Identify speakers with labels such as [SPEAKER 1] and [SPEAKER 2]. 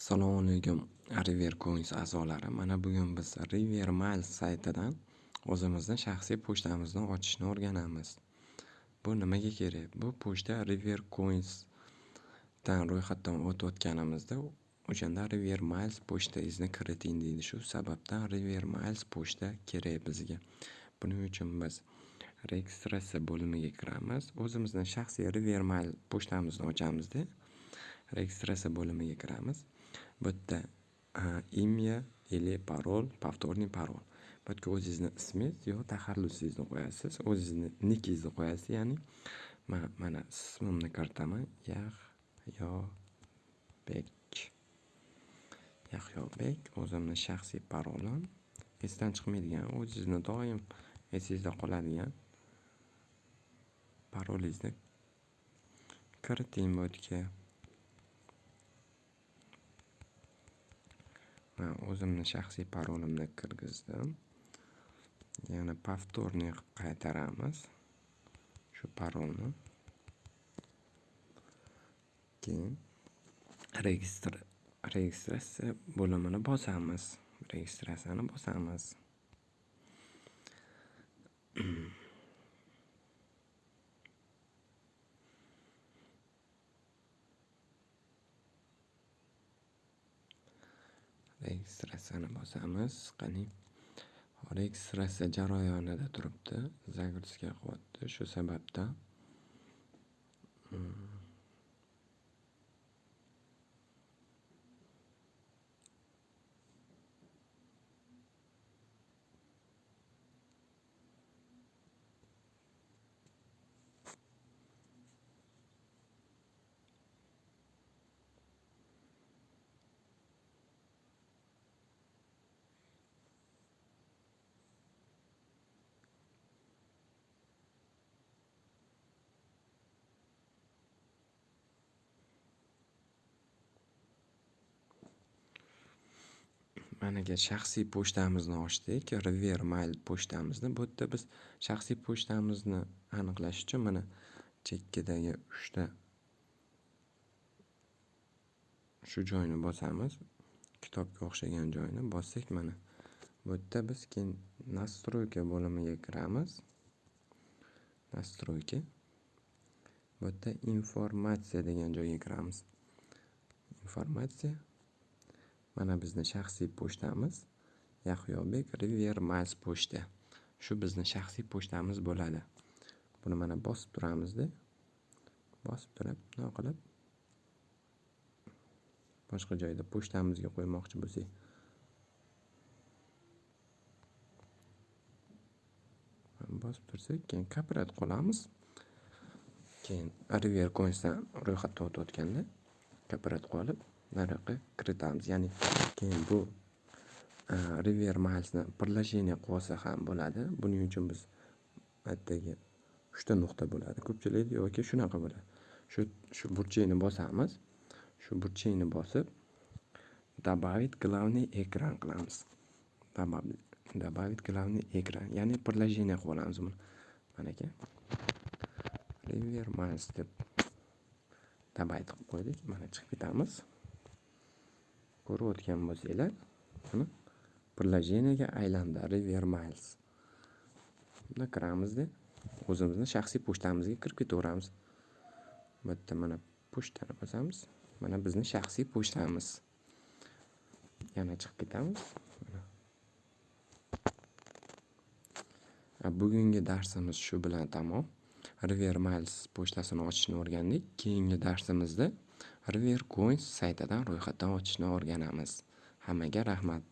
[SPEAKER 1] Assalomu alaykum River Coins a'zolari. Mana bugun biz River Miles saytidan o'zimizni shaxsiy pochtamizni ochishni o'rganamiz. Bu nimaga kerak? Bu pochta River Coins dan ro'yxatdan o'tayotganimizda o'shanda River Miles pochta izni kiriting deydi. Shu sababdan River Miles pochta kerak bizga. Buning uchun biz registratsiya bo'limiga kiramiz. O'zimizni shaxsiy River Miles pochtamizni ochamiz-da. Registratsiya bo'limiga kiramiz. Bu yerda imya или parol, повторный parol. Bu yerga o'zingizni ismingiz yo taxallusingizni qo'yasiz. O'zingizni nikingizni qo'yasiz, ya'ni mana ismimni kiritaman. Yahyobek. O'zimni shaxsiy parolim. Esdan chiqmaydigan, o'zingizni doim esingizda qoladigan parolingizni kiriting bu yerga. O'zimni shaxsiy parolimni kirgizdim. Yana повторный qilib qaytaramiz shu parolni. Keyin registratsiya bo'limini bosamiz. Registratsiyani bosamiz. Registratsiyani bosamiz. Qani registratsiya jarayonida turibdi. Загрузка qilyapti. Shu sababdan managa shaxsiy pochtamizni ochdik. River Miles pochtamizni. Bu yerda biz shaxsiy pochtamizni aniqlash uchun mana chekkadagi 3 ta shu joyni bosamiz. Kitobga o'xshagan joyni bossak mana. Bu yerda biz keyin настройка bo'limiga kiramiz. Настройка. Bu yerda informatsiya degan joyga kiramiz. Informatsiya. Mana bizni shaxsiy pochtamiz Yahyobek River Miles pochta. Shu bizni shaxsiy pochtamiz bo'ladi. Buni mana bosib turamizda. Bosib turib, nima qilib boshqa joyda pochtamizga qo'ymoqchi bo'lsak, bosib tursak, keyin kopirad qolamiz. Keyin River Coinsdan ro'yxatdan o'tayotganda kopirad qolib, nariyoqqa kiritamiz. Ya'ni keyin bu River Milesni приложение qilsa ham bo'ladi. Buning uchun biz aytdagi 3 ta nuqta bo'ladi. Ko'pchilik yoki shunaqa bo'ladi. Shu burchakni bosamiz. Shu burchakni bosib добавить главный экран qilamiz. Добавить главный экран. Ya'ni приложение qilib olamiz buni. Mana aka. River Miles deb добавить qilib qo'ydik. Mana chiqib ketamiz. Ko'rib o'tgan bo'lsanglar, buni приложениеga aylandi River Miles. Bunda kiramizda o'zimizni shaxsiy pochtamizga kirib ketaveramiz. Bu yerda mana pochtani bosamiz. Mana bizni shaxsiy pochtamiz. Yana chiqib ketamiz. Bugungi darsimiz shu bilan tamom. River Miles pochtasini ochishni o'rgandik. Keyingi darsimizda River Coins saytidan ro'yxatdan ochishni o'rganamiz. Hammaga rahmat.